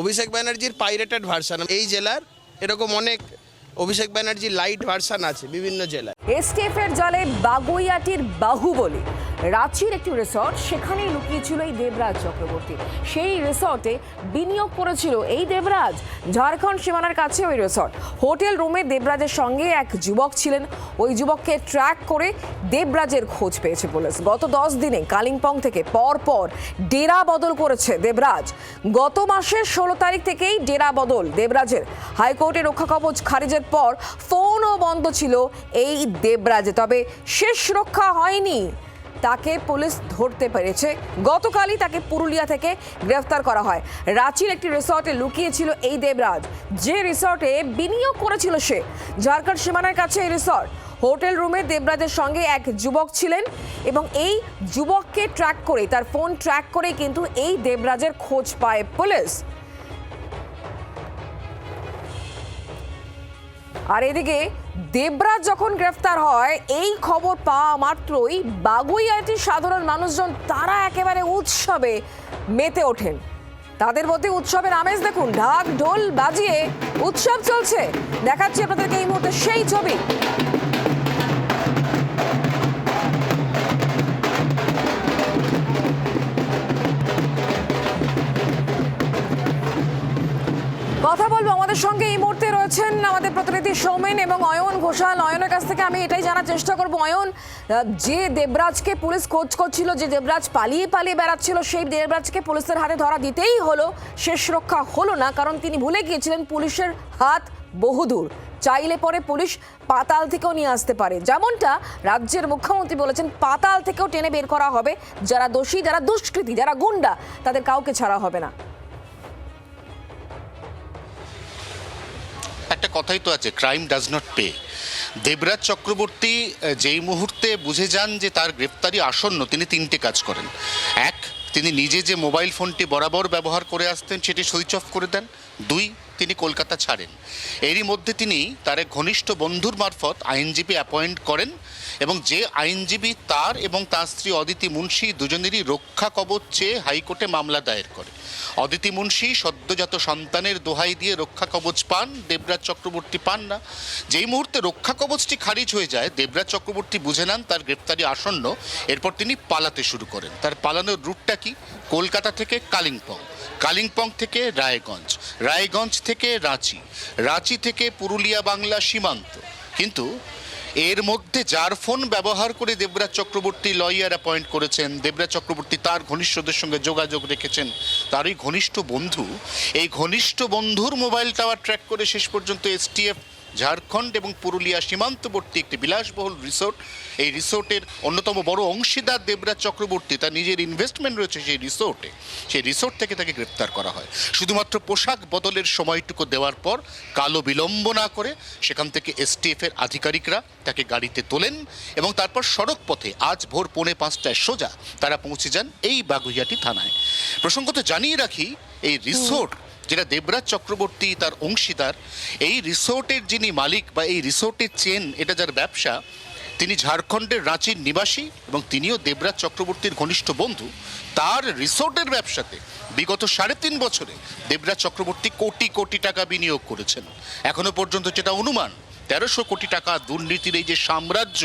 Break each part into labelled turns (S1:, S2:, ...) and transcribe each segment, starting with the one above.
S1: অভিষেক ব্যানার্জির pirated version এই জেলার, এরকম অনেক অভিষেক ব্যানার্জির লাইট ভার্সন আছে বিভিন্ন জেলায়।
S2: এসটিএফ এর জালে বাগুইয়াটির বাহুবলী রাঁচির একটি রিসর্ট, সেখানেই লুকিয়েছিল এই দেবরাজ চক্রবর্তী। সেই রিসর্টে বিনিয়োগ করেছিল এই দেবরাজ। ঝাড়খণ্ড সীমানার কাছে ওই রিসর্ট। হোটেল রুমে দেবরাজের সঙ্গে এক যুবক ছিলেন। ওই যুবককে ট্র্যাক করে দেবরাজের খোঁজ পেয়েছে পুলিশ। গত 10 দিনে কালিম্পং থেকে পর ডেরা বদল করেছে দেবরাজ। গত মাসের 16 তারিখ থেকেই ডেরা বদল দেবরাজের। হাইকোর্টের রক্ষা কবচ খারিজের পর ফোনও বন্ধ ছিল এই দেবরাজে। তবে শেষ রক্ষা হয়নি, তাকে পুলিশ ধরতে পেরেছে। গতকালই তাকে পুরুলিয়া থেকে গ্রেফতার করা হয়। রাঁচির একটি রিসর্টে লুকিয়েছিল এই দেবরাজ, যে রিসর্টে বিনিয়োগ করেছিল সে। ঝাড়খণ্ড সীমানার কাছে এই রিসর্ট। হোটেল রুমে দেবরাজের সঙ্গে এক যুবক ছিলেন এবং এই যুবককে ট্র্যাক করে, তার ফোন ট্র্যাক করে কিন্তু এই দেবরাজের খোঁজ পায় পুলিশ। আর এদিকে দেবরাজ যখন গ্রেফতার হয়, এই খবর পাওয়া মাত্রই বাগুইয়াটির সাধারণ মানুষজন তারা একেবারে উৎসবে মেতে ওঠেন। তাদের মধ্যে উৎসবের আমেজ দেখুন, ঢাক ঢোল বাজিয়ে উৎসব চলছে। দেখাচ্ছি আপনাদেরকে এই মুহূর্তে সেই ছবি। কথা বলবো, আমাদের সঙ্গে এই মুহূর্তে রয়েছেন আমাদের প্রতিনিধি সৌমেন এবং অয়ন ঘোষাল। অয়নের কাছ থেকে আমি এটাই জানার চেষ্টা করবো, অয়ন, যে দেবরাজকে পুলিশ খোঁজ করছিল, যে দেবরাজ পালিয়ে বেড়াচ্ছিল, সেই দেবরাজকে পুলিশের হাতে ধরা দিতেই হলো। শেষ রক্ষা হলো না, কারণ তিনি ভুলে গিয়েছিলেন পুলিশের হাত বহুদূর। চাইলে পরে পুলিশ পাতাল থেকেও নিয়ে আসতে পারে। যেমনটা রাজ্যের মুখ্যমন্ত্রী বলেছেন, পাতাল থেকেও টেনে বের করা হবে। যারা দোষী, যারা দুষ্কৃতী, যারা গুন্ডা, তাদের কাউকে ছাড়া হবে না।
S3: একটা কথাই তো আছে, crime does not pay. Debraj Chakraborty যেই মুহূর্তে বুঝে যান যে তার গ্রেফতারি আসন্ন, তিনি 3টে কাজ করেন। এক, তিনি নিজে যে মোবাইল ফোনটি বরাবর ব্যবহার করে আসতেন সেটি সুইচ অফ করে দেন। 2, তিনি কলকাতা ছাড়েন। এরই মধ্যে তিনি তার এক ঘনিষ্ঠ বন্ধুর মারফত আইনজীবী অ্যাপয়েন্ট করেন এবং যে আইনজীবী তার এবং তার স্ত্রী অদিতি মুন্সি দুজনেরই রক্ষা কবচ চেয়ে হাইকোর্টে মামলা দায়ের করে। অদিতি মুন্সি সদ্যজাত সন্তানের দোহাই দিয়ে রক্ষা কবচ পান, দেবরাজ চক্রবর্তী পান না। যেই মুহূর্তে রক্ষা কবচটি খারিজ হয়ে যায়, দেবরাজ চক্রবর্তী বুঝে নেন তার গ্রেপ্তারি আসন্ন। এরপর তিনি পালাতে শুরু করেন। তার পালানোর রুটটা কি? কলকাতা থেকে কালিম্পং, কালিম্পং থেকে রায়গঞ্জ, রায়গঞ্জ থেকে রাঁচি, রাঁচি থেকে পুরুলিয়া বাংলা সীমান্ত। কিন্তু এর মধ্যে যার ফোন ব্যবহার করে দেবরাজ চক্রবর্তী লয়ার অ্যাপয়েন্ট করেছেন, দেবরাজ চক্রবর্তী তার ঘনিষ্ঠদের সঙ্গে যোগাযোগ রেখেছেন, তারই ঘনিষ্ঠ বন্ধু, এই ঘনিষ্ঠ বন্ধুর মোবাইল টাওয়ার ট্র্যাক করে শেষ পর্যন্ত এসটিএফ ঝাড়খণ্ড এবং পুরুলিয়া সীমান্তবর্তী একটি বিলাসবহুল রিসোর্ট, এই রিসোর্টের অন্যতম বড় অংশীদার দেবরাজ চক্রবর্তী, তার নিজের ইনভেস্টমেন্ট রয়েছে সেই রিসোর্টে, সেই রিসোর্ট থেকে তাকে গ্রেপ্তার করা হয়। শুধুমাত্র পোশাক বদলের সময়টুকু দেওয়ার পর কালো বিলম্ব না করে সেখান থেকে এসটিএফের আধিকারিকরা তাকে গাড়িতে তোলেন এবং তারপর সড়ক পথে আজ ভোর 4:45টায় সোজা তারা পৌঁছে যান এই বাগুইয়াটি থানায়। প্রসঙ্গত জানিয়ে রাখি, এই রিসোর্ট যেটা দেবরাজ চক্রবর্তী তার অংশীদার, এই রিসোর্টের যিনি মালিক বা এই রিসোর্টের চেন, এটা যার ব্যবসা, তিনি ঝাড়খণ্ডের রাঁচির নিবাসী এবং তিনিও দেবরাজ চক্রবর্তীর ঘনিষ্ঠ বন্ধু। তার রিসোর্টের ব্যবসাতে বিগত 3.5 বছরে দেবরাজ চক্রবর্তী কোটি কোটি টাকা বিনিয়োগ করেছেন। এখনো পর্যন্ত যেটা অনুমান, 1300 কোটি টাকা দুর্নীতির এই যে সাম্রাজ্য,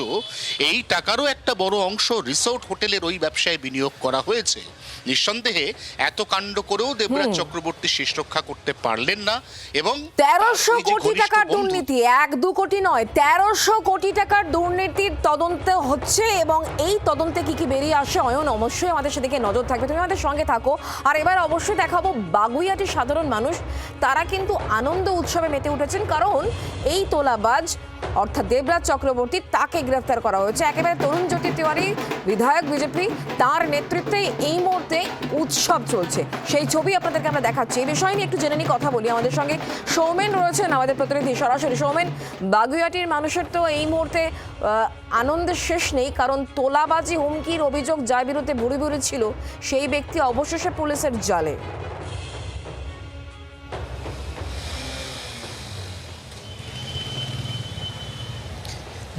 S3: এই টাকারও একটা বড় অংশ রিসোর্ট হোটেলের ওই ব্যবসায় বিনিয়োগ করা হয়েছে। নিঃসন্দেহে এত কাণ্ড করেও দেবরাজ চক্রবর্তী শেষ রক্ষা করতে পারলেন না এবং
S2: 1300 কোটি টাকার দুর্নীতি, 1-2 কোটি নয়, 1300 কোটি টাকার দুর্নীতির তদন্ত হচ্ছে এবং এই তদন্তে কি বেরিয়ে আসে, অয়ন, অবশ্যই আমাদের সেদিকে নজর থাকবে। তুমি আমাদের সঙ্গে থাকো। আর এবার অবশ্যই দেখাবো বাগুইয়াটির সাধারণ মানুষ, তারা কিন্তু আনন্দ উৎসবে মেতে উঠেছেন, কারণ এই তোলাবাজ অর্থাৎ দেবরাজ চক্রবর্তী, তাকে গ্রেফতার করা হয়েছে। একেবারে তরুণ জ্যোতি তিওয়ারি বিধায়ক বিজেপি, তার নেতৃত্বে এই মুহূর্তে উৎসব চলছে। সেই ছবি আপনাদেরকে আমরা দেখাচ্ছি। এই বিষয় নিয়ে একটু জেনে নিয়ে কথা বলি। আমাদের সঙ্গে সৌমেন রয়েছেন, আমাদের প্রতিনিধি সরাসরি। সৌমেন, বাগুইয়াটির মানুষের তো এই মুহূর্তে আনন্দের শেষ নেই, কারণ তোলাবাজি হুমকির অভিযোগ যার বিরুদ্ধে বুড়ি বুড়ি ছিল, সেই ব্যক্তি অবশেষে পুলিশের জালে।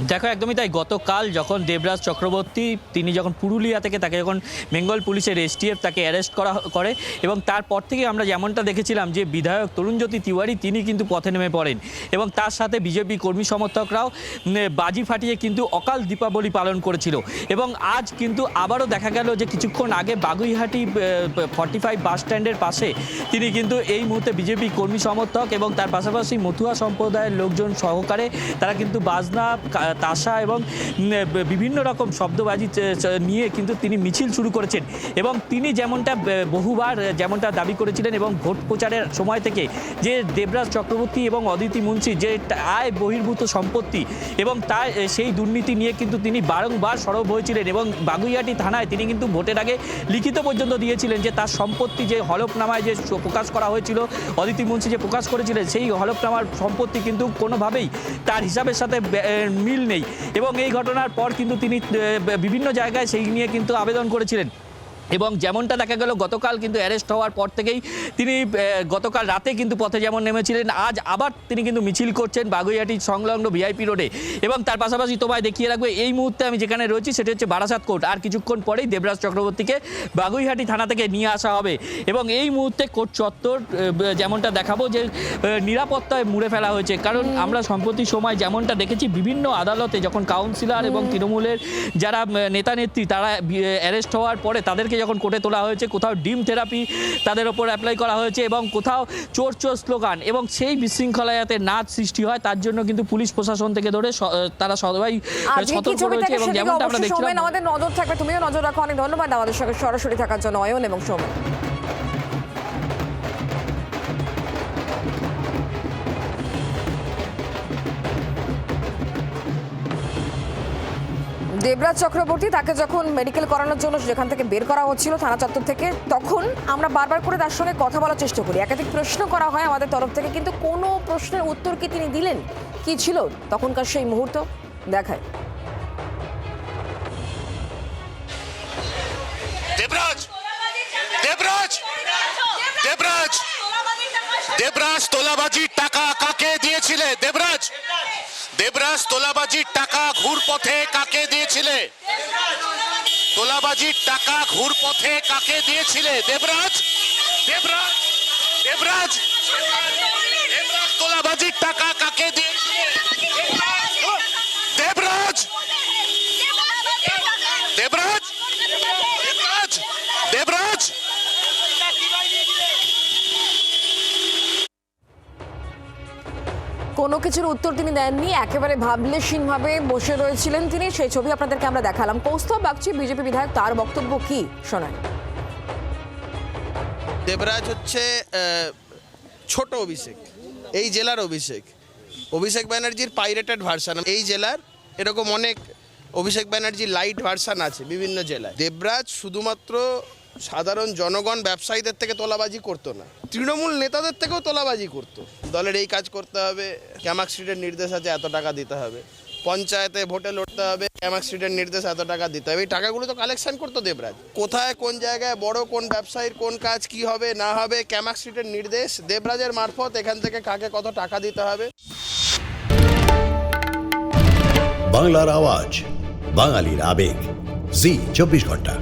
S4: দেখো একদমই তাই। গতকাল যখন দেবরাজ চক্রবর্তী তিনি যখন পুরুলিয়া থেকে তাকে যখন বেঙ্গল পুলিশের STF তাকে অ্যারেস্ট করে এবং তারপর থেকে আমরা যেমনটা দেখেছিলাম যে বিধায়ক তরুণজ্যোতি তিওয়ারি তিনি কিন্তু পথে নেমে পড়েন এবং তার সাথে বিজেপি কর্মী সমর্থকরাও বাজি ফাটিয়ে কিন্তু অকাল দীপাবলি পালন করেছিল। এবং আজ কিন্তু আবারও দেখা গেল যে কিছুক্ষণ আগে বাগুইহাটি 45 বাস স্ট্যান্ডের পাশে তিনি কিন্তু এই মুহূর্তে বিজেপি কর্মী সমর্থক এবং তার পাশাপাশি মতুয়া সম্প্রদায়ের লোকজন সহকারে তারা কিন্তু বাজনা তাসা এবং বিভিন্ন রকম শব্দবাজি নিয়ে কিন্তু তিনি মিছিল শুরু করেছেন এবং তিনি যেমনটা বহুবার যেমনটা দাবি করেছিলেন এবং ভোট প্রচারের সময় থেকে যে দেবরাজ চক্রবর্তী এবং অদিতি মুন্সি যে আয় বহির্ভূত সম্পত্তি এবং তার সেই দুর্নীতি নিয়ে কিন্তু তিনি বারংবার সরব হয়েছিলেন এবং বাগুইহাটি থানায় তিনি কিন্তু ভোটের আগে লিখিত পর্যন্ত দিয়েছিলেন যে তার সম্পত্তি যে হলফনামায় যে প্রকাশ করা হয়েছিল অদিতি মুন্সি যে প্রকাশ করেছিলেন সেই হলফনামার সম্পত্তি কিন্তু কোনোভাবেই তার হিসাবের সাথে মিল নেই এবং এই ঘটনার পর কিন্তু তিনি বিভিন্ন জায়গায় সেই নিয়ে কিন্তু আবেদন করেছিলেন এবং যেমনটা দেখা গেল গতকাল কিন্তু অ্যারেস্ট হওয়ার পর থেকেই তিনি গতকাল রাতে কিন্তু পথে যেমন নেমেছিলেন আজ আবার তিনি কিন্তু মিছিল করছেন বাগুইহাটি সংলগ্ন VIP রোডে এবং তার পাশাপাশি তোমায় দেখিয়ে রাখবে এই মুহূর্তে আমি যেখানে রয়েছি সেটা হচ্ছে বারাসাত কোর্ট। আর কিছুক্ষণ পরেই দেবরাজ চক্রবর্তীকে বাগুইহাটি থানা থেকে নিয়ে আসা হবে এবং এই মুহূর্তে কোর্ট চত্বর যেমনটা দেখাবো যে নিরাপত্তায় মুড়ে ফেলা হয়েছে। কারণ আমরা সম্প্রতি সময় যেমনটা দেখেছি বিভিন্ন আদালতে যখন কাউন্সিলর এবং তৃণমূলের যারা নেতা নেত্রী তারা অ্যারেস্ট হওয়ার পরে তাদেরকে যখন কোর্টে তোলা হয়েছে কোথাও ডিম থেরাপি তাদের ওপর অ্যাপ্লাই করা হয়েছে এবং কোথাও চোর চোর স্লোগান এবং সেই বিশৃঙ্খলা যাতে না সৃষ্টি হয় তার জন্য কিন্তু পুলিশ প্রশাসন থেকে ধরে তারা সবাই সতর্ক রয়েছে এবং যেমনটা আমরা দেখছিলাম
S2: আমাদের নজর থাকবে। তুমিও নজর রাখো। অনেক ধন্যবাদ আমাদের সঙ্গে সরাসরি থাকার জন্য অয়ন এবং সৌমেন। দেবরাজ চক্রবর্তী তাকে যখন মেডিকেল করানোর জন্য যেখান থেকে বের করা হচ্ছিল থানা চত্বর থেকে তখন আমরা বারবার করে তার সঙ্গে কথা বলার চেষ্টা করি, একাধিক প্রশ্ন করা হয় আমাদের তরফ থেকে, কিন্তু কোনো প্রশ্নের উত্তর কি তিনি দিলেন? কি ছিল তখনকার সেই মুহূর্ত দেখায়।
S3: দেবরাজ দেবরাজ দেবরাজ দেবরাজ তোলাবাজির টাকা কাকে দিয়েছিলে? দেবরাজ দেবরাজ তোলাবাজির টাকা ঘুরপথে কাকে দিয়েছিলে? তোলাবাজির টাকা ঘুরপথে কাকে দিয়েছিলে? দেবরাজ দেবরাজ দেবরাজ দেবরাজ তোলাবাজির টাকা কাকে দিয়েছিলে? দেবরাজ দেবরাজ দেবরাজ দেবরাজ
S2: কোনো কিছুর উত্তর তিনি দেননি, একেবারে ভাবলেশীনভাবে বসে রয়েছিলেন তিনি। সেই ছবি আপনাদেরকে আমরা দেখালাম। কৌস্তব বাগচি বিজেপি বিধায়ক, তার বক্তব্য কি শোনায়।
S1: দেবরাজ হচ্ছে ছোট অভিষেক, এই জেলার অভিষেক। অভিষেক ব্যানার্জির পাইরেটেড ভার্সান। এই জেলার এরকম অনেক অভিষেক ব্যানার্জির লাইট ভার্সান আছে বিভিন্ন জেলায়। দেবরাজ শুধুমাত্র সাধারণ জনগণ ব্যবসায়ীদের থেকে তোলাবাজি করতো না, তৃণমূল নেতাদের থেকেও তোলাবাজি করতো। দলের এই কাজ করতে হবে, ক্যামাক স্ট্রিটের নির্দেশ আছে এত টাকা দিতে হবে, পঞ্চায়েতে ভোটে লড়তে হবে, ক্যামাক স্ট্রিটের নির্দেশ এত টাকা দিতে হবে। এই টাকাগুলো তো কালেকশন করতো দেবরাজ। কোথায় কোন জায়গায় বড় কোন ব্যবসায়ীর কোন কাজ কি হবে না হবে, ক্যামাক স্ট্রিটের নির্দেশ দেবরাজের মারফত এখান থেকে কাকে কত টাকা দিতে হবে।
S5: বাংলার আওয়াজ, বাঙালির আবেগ, জি 24 ঘন্টা।